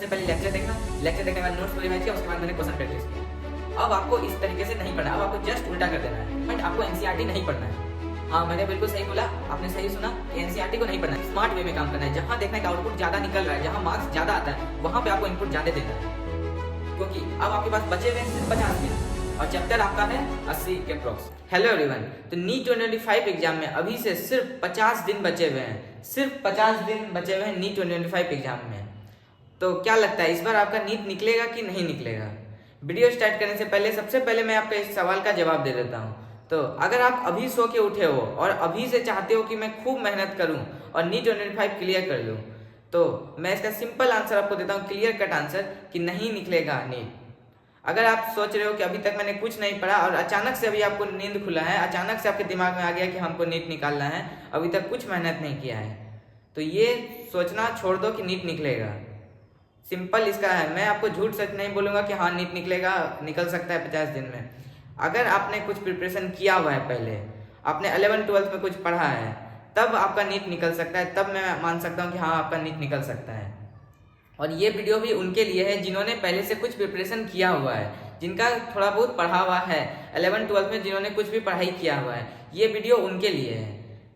सबसे पहले लेक्चर देखना, लेक्चर देखने के बाद नोट्स को रिवाइज किया, उसके बाद मैंने क्वेश्चन प्रैक्टिस किया। अब आपको इस तरीके से नहीं पढ़ना, अब आपको जस्ट उल्टा कर देना है, बट आपको एनसीईआरटी नहीं पढ़ना है। हाँ, मैंने बिल्कुल सही बोला, आपने सही सुना, एनसीईआरटी को नहीं पढ़ना है, स्मार्ट वे में काम करना है। जहाँ देखना है कि आउटपुट ज्यादा निकल रहा है, जहाँ मार्क्स ज्यादा आता है, वहाँ पे आपको इनपुट ज्यादा देना है, क्योंकि अब आपके पास बचे हुए सिर्फ 50 दिन और चैप्टर आपका है 80 के अप्रॉक्स। हेलो एवरीवन, तो नीट 2025 एग्जाम में अभी से सिर्फ 50 दिन बचे हुए हैं, सिर्फ 50 दिन बचे हुए हैं नीट 2025 एग्जाम में। तो क्या लगता है इस बार आपका नीट निकलेगा कि नहीं निकलेगा? वीडियो स्टार्ट करने से पहले सबसे पहले मैं आपका इस सवाल का जवाब दे देता हूँ। तो अगर आप अभी सो के उठे हो और अभी से चाहते हो कि मैं खूब मेहनत करूँ और नीट 2025 क्लियर कर लूँ, तो मैं इसका सिंपल आंसर आपको देता हूँ, क्लियर कट आंसर कि नहीं निकलेगा नीट। अगर आप सोच रहे हो कि अभी तक मैंने कुछ नहीं पढ़ा और अचानक से अभी आपको नींद खुला है, अचानक से आपके दिमाग में आ गया कि हमको नीट निकालना है, अभी तक कुछ मेहनत नहीं किया है, तो ये सोचना छोड़ दो कि नीट निकलेगा। सिंपल इसका है, मैं आपको झूठ सच नहीं बोलूँगा कि हाँ नीट निकलेगा, निकल सकता है 50 दिन में। अगर आपने कुछ प्रिपरेशन किया हुआ है, पहले आपने 11-12 में कुछ पढ़ा है, तब आपका नीट निकल सकता है, तब मैं मान सकता हूँ कि हाँ आपका नीट निकल सकता है। और ये वीडियो भी उनके लिए है जिन्होंने पहले से कुछ प्रिपरेशन किया हुआ है, जिनका थोड़ा बहुत पढ़ा हुआ है, 11-12 में जिन्होंने कुछ भी पढ़ाई किया हुआ है, ये वीडियो उनके लिए है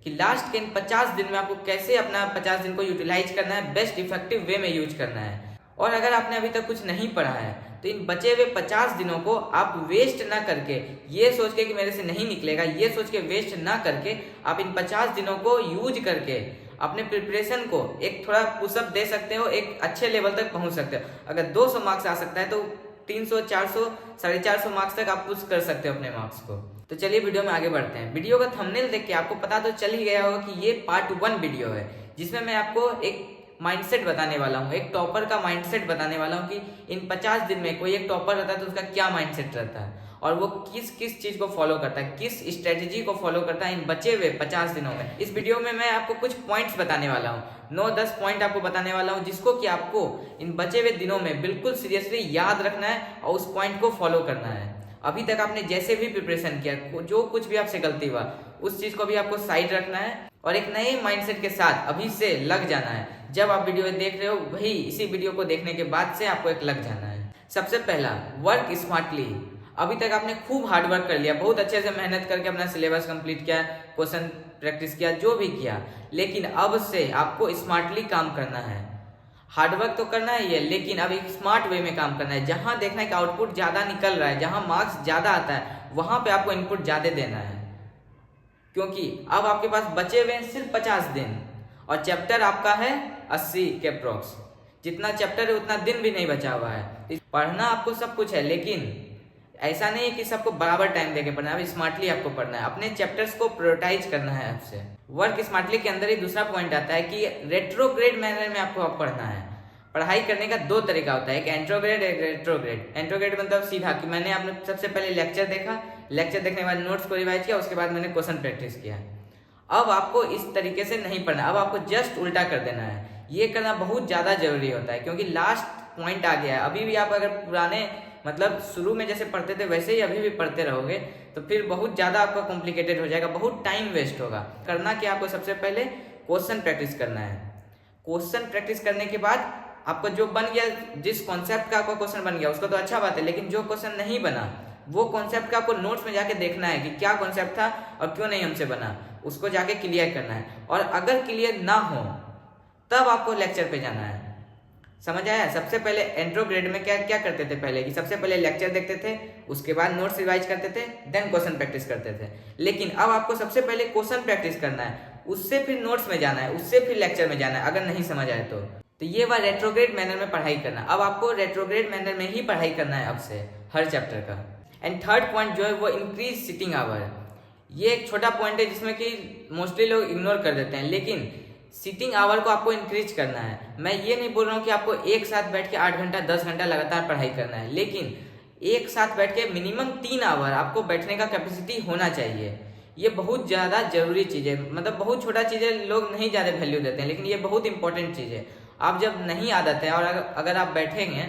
कि लास्ट के इन 50 दिन में आपको कैसे अपना 50 दिन को यूटिलाइज करना है, बेस्ट इफेक्टिव वे में यूज करना है। और अगर आपने अभी तक कुछ नहीं पढ़ा है तो इन बचे हुए 50 दिनों को आप वेस्ट ना करके, ये सोच के कि मेरे से नहीं निकलेगा, ये सोच के वेस्ट ना करके, आप इन 50 दिनों को यूज करके अपने प्रिपरेशन को एक थोड़ा पुशअप दे सकते हो, एक अच्छे लेवल तक पहुंच सकते हो। अगर 200 मार्क्स आ सकता है तो 300, 400, 450 मार्क्स तक आप पुश कर सकते हो अपने मार्क्स को। तो चलिए वीडियो में आगे बढ़ते हैं। वीडियो का थंबनेल देख के आपको पता तो चल ही गया होगा कि ये पार्ट 1 वीडियो है, जिसमें मैं आपको एक माइंडसेट बताने वाला हूँ, एक टॉपर का माइंडसेट बताने वाला हूँ कि इन 50 दिन में कोई एक टॉपर रहता है तो उसका क्या माइंडसेट रहता है और वो किस किस चीज को फॉलो करता है, किस स्ट्रेटेजी को फॉलो करता है इन बचे हुए 50 दिनों में। इस वीडियो में मैं आपको कुछ पॉइंट्स बताने वाला हूँ, 9-10 पॉइंट आपको बताने वाला हूँ, जिसको कि आपको इन बचे हुए दिनों में बिल्कुल सीरियसली याद रखना है और उस पॉइंट को फॉलो करना है। अभी तक आपने जैसे भी प्रिपरेशन किया, जो कुछ भी आपसे गलती हुआ, उस चीज को भी आपको साइड रखना है और एक नए माइंडसेट के साथ अभी से लग जाना है। जब आप वीडियो देख रहे हो, वही इसी वीडियो को देखने के बाद से आपको एक लग जाना है। सबसे पहला, वर्क स्मार्टली। अभी तक आपने खूब हार्डवर्क कर लिया, बहुत अच्छे से मेहनत करके अपना सिलेबस कंप्लीट किया, क्वेश्चन प्रैक्टिस किया, जो भी किया, लेकिन अब से आपको स्मार्टली काम करना है। हार्डवर्क तो करना ही है, लेकिन अब एक स्मार्ट वे में काम करना है। जहां देखना है कि आउटपुट ज्यादा निकल रहा है, जहां मार्क्स ज्यादा आता है, वहां पे आपको इनपुट ज्यादा देना है, क्योंकि अब आपके पास बचे हुए हैं सिर्फ 50 दिन और चैप्टर आपका है 80 के अप्रॉक्स। जितना चैप्टर है उतना दिन भी नहीं बचा हुआ है। पढ़ना आपको सब कुछ है, लेकिन ऐसा नहीं है कि सबको बराबर टाइम देके पढ़ना है, अब स्मार्टली आपको पढ़ना है, अपने चैप्टर्स को प्रायोरिटाइज करना है आपसे। वर्क स्मार्टली के अंदर ही दूसरा पॉइंट आता है कि रेट्रोग्रेड मैनर में आपको पढ़ना है। पढ़ाई करने का 2 तरीका होता है, एक एंट्रोग्रेड, एक रेट्रोग्रेड। एंट्रोग्रेड मतलब सीधा कि मैंने आपने सबसे पहले लेक्चर देखा, लेक्चर देखने के बाद नोट्स को रिवाइज किया, उसके बाद मैंने क्वेश्चन प्रैक्टिस किया। अब आपको इस तरीके से नहीं पढ़ना, अब आपको जस्ट उल्टा कर देना है। ये करना बहुत ज्यादा जरूरी होता है, क्योंकि लास्ट पॉइंट आ गया है। अभी भी आप अगर पुराने मतलब शुरू में जैसे पढ़ते थे वैसे ही अभी भी पढ़ते रहोगे तो फिर बहुत ज्यादा आपका कॉम्प्लिकेटेड हो जाएगा, बहुत टाइम वेस्ट होगा। करना कि आपको सबसे पहले क्वेश्चन प्रैक्टिस करना है। क्वेश्चन प्रैक्टिस करने के बाद आपको जो बन गया, जिस कॉन्सेप्ट का आपका क्वेश्चन बन गया उसका तो अच्छा बात है, लेकिन जो क्वेश्चन नहीं बना वो कॉन्सेप्ट का आपको नोट्स में जाके देखना है कि क्या कॉन्सेप्ट था और क्यों नहीं हमसे बना, उसको जाके क्लियर करना है। और अगर क्लियर ना हो तब आपको लेक्चर पे जाना है। समझ आया? सबसे पहले एंट्रोग्रेड में क्या क्या करते थे पहले, कि सबसे पहले लेक्चर देखते थे, उसके बाद नोट्स रिवाइज करते थे, देन क्वेश्चन प्रैक्टिस करते थे। लेकिन अब आपको सबसे पहले क्वेश्चन प्रैक्टिस करना है, उससे फिर नोट्स में जाना है, उससे फिर लेक्चर में जाना है, अगर नहीं समझ आए तो ये हुआ रेट्रोग्रेड मैनर में पढ़ाई करना। अब आपको रेट्रोग्रेड मैनर में ही पढ़ाई करना है अब से हर चैप्टर का। एंड थर्ड पॉइंट जो है वो इंक्रीज सिटिंग आवर। ये एक छोटा पॉइंट है जिसमें कि मोस्टली लोग इग्नोर कर देते हैं, लेकिन सिटिंग आवर को आपको इंक्रीज करना है। मैं ये नहीं बोल रहा हूँ कि आपको एक साथ बैठ के 8 घंटा 10 घंटा लगातार पढ़ाई करना है, लेकिन एक साथ बैठ के मिनिमम 3 आवर आपको बैठने का कैपेसिटी होना चाहिए। ये बहुत ज़्यादा जरूरी चीज़ है, मतलब बहुत छोटा चीज़ है, लोग नहीं ज़्यादा वैल्यू देते हैं, लेकिन ये बहुत इंपॉर्टेंट चीज़ है। आप जब नहीं आदत है और अगर आप बैठेंगे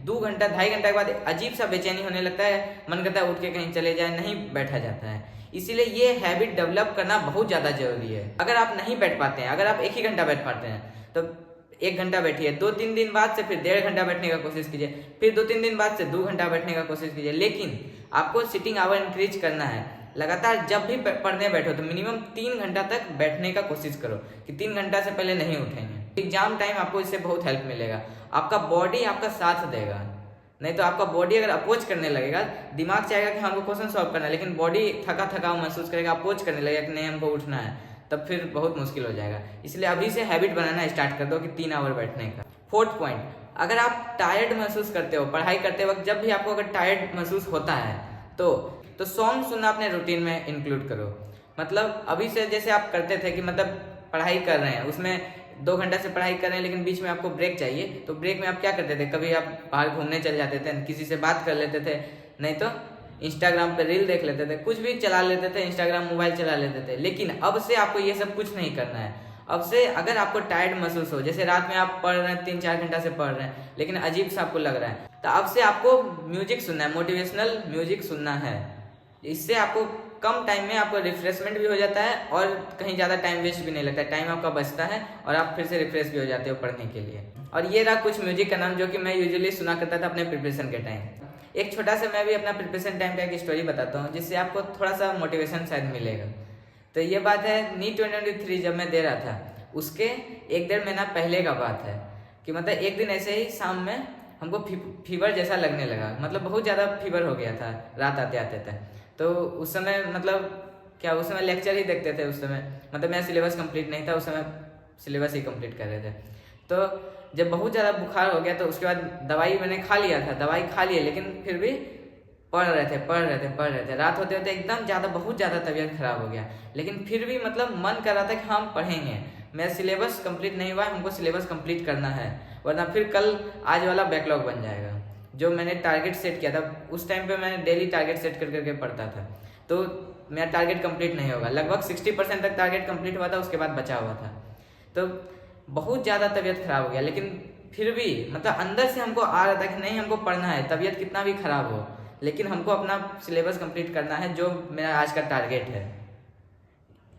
2 घंटा 2.5 घंटा के बाद अजीब सा बेचैनी होने लगता है, मन करता है उठ के कहीं चले जाए, नहीं बैठा जाता है। इसीलिए ये हैबिट डेवलप करना बहुत ज़्यादा जरूरी है। अगर आप नहीं बैठ पाते हैं, अगर आप 1 ही घंटा बैठ पाते हैं तो 1 घंटा बैठिए, 2-3 दिन बाद से फिर 1.5 घंटा बैठने का कोशिश कीजिए, फिर 2-3 दिन बाद से 2 घंटा बैठने का कोशिश कीजिए। लेकिन आपको सिटिंग आवर इंक्रीज करना है। लगातार जब भी पढ़ने बैठो तो मिनिमम 3 घंटा तक बैठने का कोशिश करो कि 3 घंटा से पहले नहीं उठेंगे। एग्जाम टाइम आपको इससे बहुत हेल्प मिलेगा, आपका बॉडी आपका साथ देगा। नहीं तो आपका बॉडी अगर अपोज करने लगेगा, दिमाग चाहेगा कि हमको क्वेश्चन सॉल्व करना है, लेकिन बॉडी थका थका महसूस करेगा, अपोज करने लगेगा कि नहीं हमको उठना है, तब फिर बहुत मुश्किल हो जाएगा। इसलिए अभी से हैबिट बनाना स्टार्ट कर दो कि 3 आवर बैठने का। 4th पॉइंट, अगर आप टायर्ड महसूस करते हो पढ़ाई करते वक्त, जब भी आपको अगर टायर्ड महसूस होता है तो सॉन्ग सुनना अपने रूटीन में इंक्लूड करो। मतलब अभी से जैसे आप करते थे कि मतलब पढ़ाई कर रहे हैं, उसमें 2 घंटा से पढ़ाई कर रहे हैं, लेकिन बीच में आपको ब्रेक चाहिए, तो ब्रेक में आप क्या करते थे, कभी आप बाहर घूमने चले जाते थे, किसी से बात कर लेते थे, नहीं तो इंस्टाग्राम पे रील देख लेते थे, कुछ भी चला लेते थे, इंस्टाग्राम मोबाइल चला लेते थे। लेकिन अब से आपको ये सब कुछ नहीं करना है। अब से अगर आपको टायर्ड महसूस हो, जैसे रात में आप पढ़ रहे हैं 3-4 घंटा से पढ़ रहे हैं, लेकिन अजीब सा आपको लग रहा है, तो अब से आपको म्यूजिक सुनना है, मोटिवेशनल म्यूजिक सुनना है। इससे आपको कम टाइम में आपको रिफ्रेशमेंट भी हो जाता है और कहीं ज़्यादा टाइम वेस्ट भी नहीं लगता है, टाइम आपका बचता है और आप फिर से रिफ्रेश भी हो जाते हो पढ़ने के लिए। और ये रहा कुछ म्यूजिक का नाम जो कि मैं यूजुअली सुना करता था अपने प्रिपरेशन के टाइम। एक छोटा सा मैं भी अपना प्रिपरेशन टाइम का एक स्टोरी बताता हूँ, जिससे आपको थोड़ा सा मोटिवेशन शायद मिलेगा। तो ये बात है नीट 2023 जब मैं दे रहा था, उसके 1-1.5 महीना पहले का बात है कि मतलब एक दिन ऐसे ही शाम में हमको फीवर जैसा लगने लगा, मतलब बहुत ज़्यादा फीवर हो गया था रात आते आते थे। तो उस समय मतलब क्या, उस समय लेक्चर ही देखते थे, उस समय मतलब मेरा सिलेबस कंप्लीट नहीं था, उस समय सिलेबस ही कंप्लीट कर रहे थे। तो जब बहुत ज़्यादा बुखार हो गया तो उसके बाद दवाई मैंने खा लिया था, दवाई खा लिया, लेकिन फिर भी पढ़ रहे थे। रात होते होते एकदम ज़्यादा बहुत ज़्यादा तबीयत खराब हो गया, लेकिन फिर भी मतलब मन कर रहा था कि हम पढ़ेंगे, मेरा सिलेबस कंप्लीट नहीं हुआ है, हमको सिलेबस कंप्लीट करना है, वरना फिर कल आज वाला बैकलॉग बन जाएगा। जो मैंने टारगेट सेट किया था उस टाइम पे मैंने डेली टारगेट सेट कर करके पढ़ता था, तो मेरा टारगेट कंप्लीट नहीं होगा। लगभग 60% तक टारगेट कंप्लीट हुआ था, उसके बाद बचा हुआ था। तो बहुत ज़्यादा तबीयत खराब हो गया, लेकिन फिर भी मतलब अंदर से हमको आ रहा था कि नहीं हमको पढ़ना है, तबीयत कितना भी खराब हो, लेकिन हमको अपना सिलेबस कंप्लीट करना है, जो मेरा आज का टारगेट है।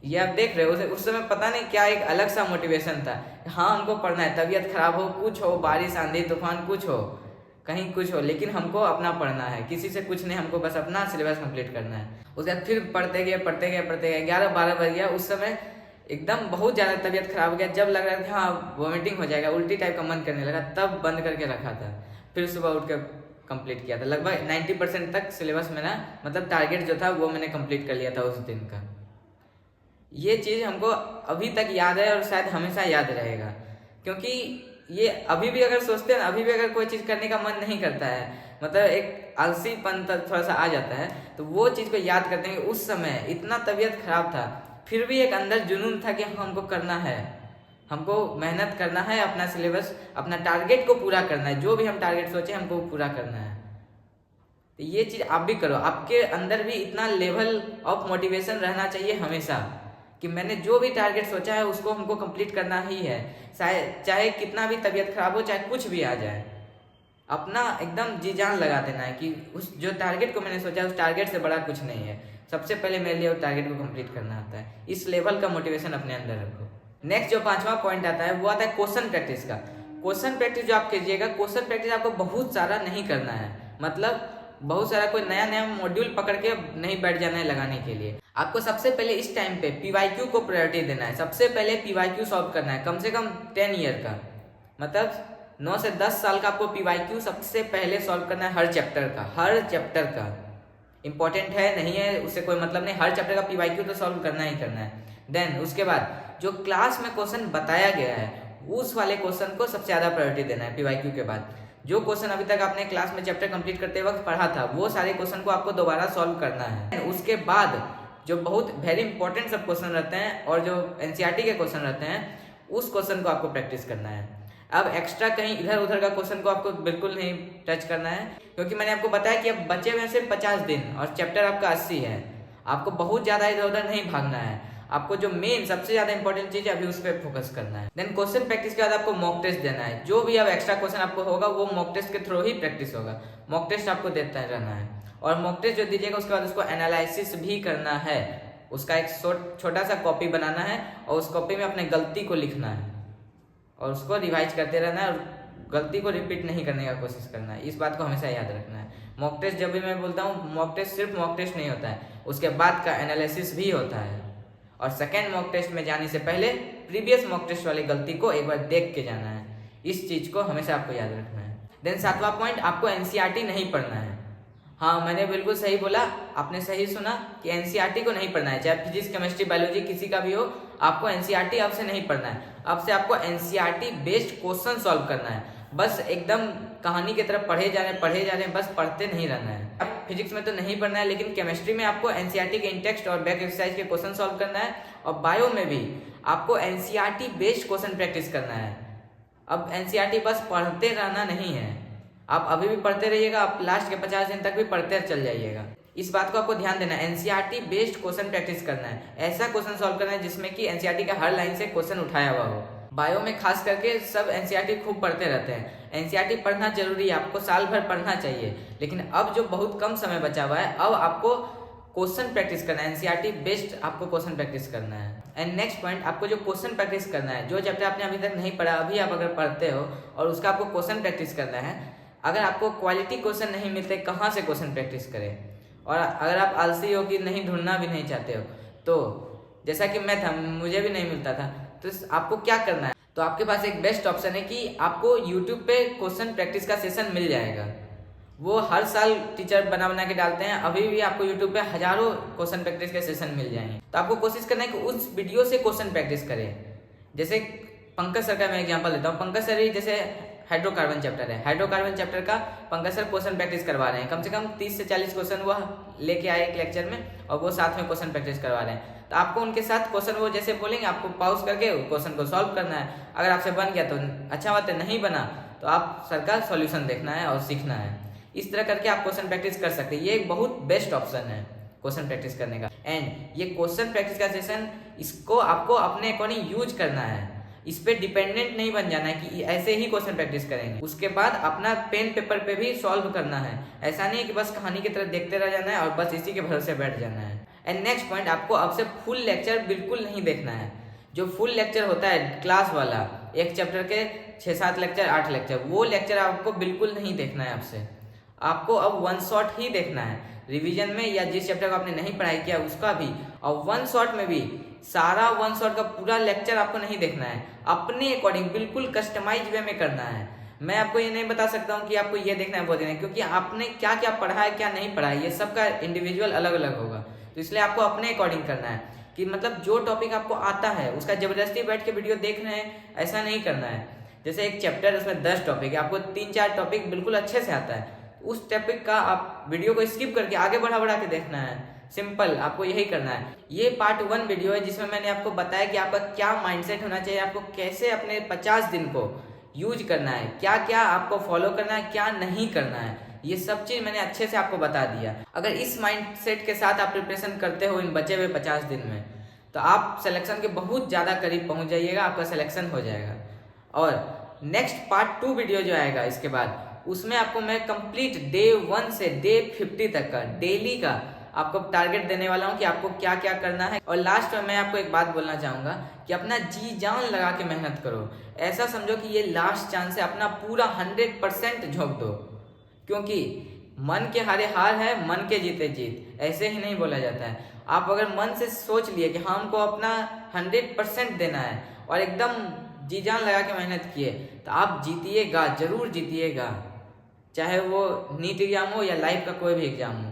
ये आप देख रहे हो, उस समय पता नहीं क्या एक अलग सा मोटिवेशन था। हाँ हमको पढ़ना है, तबीयत खराब हो, कुछ हो, बारिश आंधी तूफान कुछ हो, कहीं कुछ हो, लेकिन हमको अपना पढ़ना है, किसी से कुछ नहीं, हमको बस अपना सिलेबस कंप्लीट करना है। उसके बाद फिर पढ़ते गए 11-12 बज गया। उस समय एकदम बहुत ज़्यादा तबीयत खराब हो गया, जब लग रहा था हाँ वॉमिटिंग हो जाएगा, उल्टी टाइप का मन करने लगा, तब बंद करके रखा था। फिर सुबह उठ कर कंप्लीट किया था। लगभग 90% तक सिलेबस मेरा मतलब टारगेट जो था वो मैंने कंप्लीट कर लिया था उस दिन का। ये चीज़ हमको अभी तक याद है और शायद हमेशा याद रहेगा, क्योंकि ये अभी भी अगर सोचते हैं, अभी भी अगर कोई चीज़ करने का मन नहीं करता है, मतलब एक आलसीपन थोड़ा सा आ जाता है, तो वो चीज़ को याद करते हैं कि उस समय इतना तबीयत खराब था, फिर भी एक अंदर जुनून था कि हमको करना है, हमको मेहनत करना है, अपना सिलेबस अपना टारगेट को पूरा करना है, जो भी हम टारगेट सोचे हमको पूरा करना है। तो ये चीज़ आप भी करो, आपके अंदर भी इतना लेवल ऑफ मोटिवेशन रहना चाहिए हमेशा कि मैंने जो भी टारगेट सोचा है उसको हमको कंप्लीट करना ही है, चाहे कितना भी तबीयत खराब हो, चाहे कुछ भी आ जाए, अपना एकदम जी जान लगा देना है कि उस जो टारगेट को मैंने सोचा उस टारगेट से बड़ा कुछ नहीं है, सबसे पहले मेरे लिए उस टारगेट को कंप्लीट करना आता है। इस लेवल का मोटिवेशन अपने अंदर रखो। नेक्स्ट जो 5वां पॉइंट आता है वो आता है क्वेश्चन प्रैक्टिस का। क्वेश्चन प्रैक्टिस जो आप कीजिएगा, क्वेश्चन प्रैक्टिस आपको बहुत सारा नहीं करना है, मतलब बहुत सारा कोई नया मॉड्यूल पकड़ के नहीं बैठ जाना है लगाने के लिए। आपको सबसे पहले इस टाइम पे पीवाईक्यू को प्रायोरिटी देना है, सबसे पहले पीवाईक्यू सॉल्व करना है, कम से कम 10 ईयर का, मतलब 9 से 10 साल का आपको पीवाईक्यू सबसे पहले सॉल्व करना है, हर चैप्टर का इंपॉर्टेंट है नहीं है उससे कोई मतलब नहीं, हर चैप्टर का पीवाईक्यू तो सॉल्व करना ही करना है। देन उसके बाद जो क्लास में क्वेश्चन बताया गया है उस वाले क्वेश्चन को सबसे ज़्यादा प्रायोरिटी देना है पीवाईक्यू के बाद। जो क्वेश्चन अभी तक आपने क्लास में चैप्टर कंप्लीट करते वक्त पढ़ा था वो सारे क्वेश्चन को आपको दोबारा सॉल्व करना है। उसके बाद जो बहुत वेरी इंपॉर्टेंट सब क्वेश्चन रहते हैं और जो एनसीईआरटी के क्वेश्चन रहते हैं उस क्वेश्चन को आपको प्रैक्टिस करना है। अब एक्स्ट्रा कहीं इधर उधर का क्वेश्चन को आपको बिल्कुल नहीं टच करना है, क्योंकि मैंने आपको बताया कि अब बचे हुए सिर्फ 50 दिन और चैप्टर आपका 80 है। आपको बहुत ज़्यादा इधर उधर नहीं भागना है, आपको जो मेन सबसे ज़्यादा इंपॉर्टेंट चीज़ है अभी उस पर फोकस करना है। देन क्वेश्चन प्रैक्टिस के बाद आपको मॉक टेस्ट देना है। जो भी अब एक्स्ट्रा क्वेश्चन आपको होगा वो मॉक टेस्ट के थ्रू ही प्रैक्टिस होगा। मॉक टेस्ट आपको देता रहना है और मॉक टेस्ट जो दीजिएगा उसके बाद उसको एनालिसिस भी करना है। उसका एक छोटा सा कॉपी बनाना है और उस कॉपी में अपने गलती को लिखना है और उसको रिवाइज करते रहना है और गलती को रिपीट नहीं करने का कोशिश करना है। इस बात को हमेशा याद रखना है। मॉक टेस्ट जब भी मैं बोलता हूँ, मॉक टेस्ट सिर्फ मॉक टेस्ट नहीं होता है, उसके बाद का एनालिसिस भी होता है। और सेकेंड मॉक टेस्ट में जाने से पहले प्रीवियस मॉक टेस्ट वाली गलती को एक बार देख के जाना है। इस चीज को हमेशा आपको याद रखना है। देन 7वां पॉइंट, आपको एनसीईआरटी नहीं पढ़ना है। हाँ, मैंने बिल्कुल सही बोला, आपने सही सुना कि एनसीईआरटी को नहीं पढ़ना है। चाहे फिजिक्स, केमिस्ट्री, बायोलॉजी किसी का भी हो, आपको एनसीईआरटी अब से नहीं पढ़ना है। अब से आपको एनसीईआरटी बेस्ड क्वेश्चन सॉल्व करना है। बस एकदम कहानी की तरफ पढ़े जा रहे हैं, बस पढ़ते नहीं रहना है। अब फिजिक्स में तो नहीं पढ़ना है, लेकिन केमिस्ट्री में आपको एनसीईआरटी के इंटेक्स्ट और बैक एक्सरसाइज के क्वेश्चन सॉल्व करना है। और बायो में भी आपको एनसीईआरटी बेस्ड क्वेश्चन प्रैक्टिस करना है। अब एनसीईआरटी बस पढ़ते रहना नहीं है, आप अभी भी पढ़ते रहिएगा, आप लास्ट के 50 दिन तक भी पढ़ते चल जाइएगा। इस बात को आपको ध्यान देना है। एनसीईआरटी बेस्ड क्वेश्चन प्रैक्टिस करना है, ऐसा क्वेश्चन सॉल्व करना है जिसमें कि एनसीईआरटी का हर लाइन से क्वेश्चन उठाया हुआ हो। बायो में खास करके सब एनसीईआरटी खूब पढ़ते रहते हैं। एनसीईआरटी पढ़ना जरूरी है, आपको साल भर पढ़ना चाहिए, लेकिन अब जो बहुत कम समय बचा हुआ है, अब आपको क्वेश्चन प्रैक्टिस करना है। एनसीईआरटी बेस्ड आपको क्वेश्चन प्रैक्टिस करना है। एंड नेक्स्ट पॉइंट, आपको जो क्वेश्चन प्रैक्टिस करना है, जो चैप्टर आपने अभी तक नहीं पढ़ा, अभी आप अगर पढ़ते हो और उसका आपको क्वेश्चन प्रैक्टिस करना है। अगर आपको क्वालिटी क्वेश्चन नहीं मिलते, कहाँ से क्वेश्चन प्रैक्टिस करें? और अगर आप आलसी हो कि नहीं ढूंढना भी नहीं चाहते हो, तो जैसा कि मैं था, मुझे भी नहीं मिलता था, तो आपको क्या करना है? तो आपके पास एक बेस्ट ऑप्शन है कि आपको YouTube पे क्वेश्चन प्रैक्टिस का सेशन मिल जाएगा। वो हर साल टीचर बना के डालते हैं। अभी भी आपको YouTube पे हजारों क्वेश्चन प्रैक्टिस के सेशन मिल जाएंगे। तो आपको कोशिश करना है कि उस वीडियो से क्वेश्चन प्रैक्टिस करें। जैसे पंकज सर का मैं एग्जांपल देता हूँ। पंकज सर ही जैसे हाइड्रोकार्बन चैप्टर है, हाइड्रोकार्बन चैप्टर का पंकज सर क्वेश्चन प्रैक्टिस करवा रहे हैं। कम से कम 30 से 40 क्वेश्चन वो लेके आए एक लेक्चर में, और वो साथ में क्वेश्चन प्रैक्टिस करवा रहे हैं। तो आपको उनके साथ क्वेश्चन वो जैसे बोलेंगे, आपको पॉज करके क्वेश्चन को सॉल्व करना है। अगर आपसे बन गया तो अच्छा बात है, नहीं बना तो आप सर का सॉल्यूशन देखना है और सीखना है। इस तरह करके आप क्वेश्चन प्रैक्टिस कर सकते हैं। ये एक बहुत बेस्ट ऑप्शन है क्वेश्चन प्रैक्टिस करने का। एंड ये क्वेश्चन प्रैक्टिस का सेशन, इसको आपको अपने अकॉर्डिंग यूज करना है। इस पे डिपेंडेंट नहीं बन जाना है कि ऐसे ही क्वेश्चन प्रैक्टिस करेंगे। उसके बाद अपना पेन पेपर पे भी सॉल्व करना है। ऐसा नहीं है कि बस कहानी की तरह देखते रह जाना है और बस इसी के भरोसे बैठ जाना है। एंड नेक्स्ट पॉइंट, आपको अब से फुल लेक्चर बिल्कुल नहीं देखना है। जो फुल लेक्चर होता है क्लास वाला, एक चैप्टर के 6-7 लेक्चर, 8 लेक्चर, वो लेक्चर आपको बिल्कुल नहीं देखना है। आपसे आपको अब वन शॉट ही देखना है। रिवीजन में या जिस चैप्टर को आपने नहीं पढ़ाई किया उसका भी, और वन शॉट में भी सारा वन शॉट का पूरा लेक्चर आपको नहीं देखना है। अपने अकॉर्डिंग बिल्कुल कस्टमाइज वे में करना है। मैं आपको ये नहीं बता सकता हूँ कि आपको ये देखना है वो देखना है, क्योंकि आपने क्या क्या पढ़ा है क्या नहीं पढ़ा है, ये सबका इंडिविजुअल अलग अलग होगा। तो इसलिए आपको अपने अकॉर्डिंग करना है कि मतलब जो टॉपिक आपको आता है उसका जबरदस्ती बैठ के वीडियो देख रहे हैं, ऐसा नहीं करना है। जैसे एक चैप्टर उसमें 10 टॉपिक है, आपको 3-4 टॉपिक बिल्कुल अच्छे से आता है, उस टॉपिक का आप वीडियो को स्किप करके आगे बढ़ा के देखना है। सिंपल, आपको यही करना है। ये पार्ट 1 वीडियो है जिसमें मैंने आपको बताया कि आपका क्या माइंडसेट होना चाहिए, आपको कैसे अपने 50 दिन को यूज करना है, क्या क्या आपको फॉलो करना है, क्या नहीं करना है। ये सब चीज मैंने अच्छे से आपको बता दिया। अगर इस माइंडसेट के साथ आप प्रिपरेशन करते हो इन बचे हुए 50 दिन में, तो आप सिलेक्शन के बहुत ज़्यादा करीब पहुंच जाइएगा, आपका सिलेक्शन हो जाएगा। और नेक्स्ट पार्ट 2 वीडियो जो आएगा इसके बाद, उसमें आपको मैं कंप्लीट डे 1 से डे 50 तक का डेली का आपको टारगेट देने वाला हूं कि आपको क्या क्या करना है। और लास्ट में मैं आपको एक बात बोलना चाहूंगा कि अपना जी जान लगा के मेहनत करो। ऐसा समझो कि ये लास्ट चांस है, अपना पूरा 100% झोंक दो, क्योंकि मन के हारे हार है, मन के जीते जीत, ऐसे ही नहीं बोला जाता है। आप अगर मन से सोच लिए कि हमको अपना 100% देना है और एकदम जी जान लगा के मेहनत किए, तो आप जीतिएगा, जरूर जीतिएगा। चाहे वो नीट एग्जाम हो या लाइफ का कोई भी एग्जाम हो,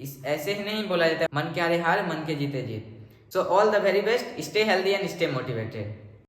इस ऐसे ही नहीं बोला जाता है मन के हारे हार, मन के जीते जीत। So all the very best, stay healthy and stay motivated.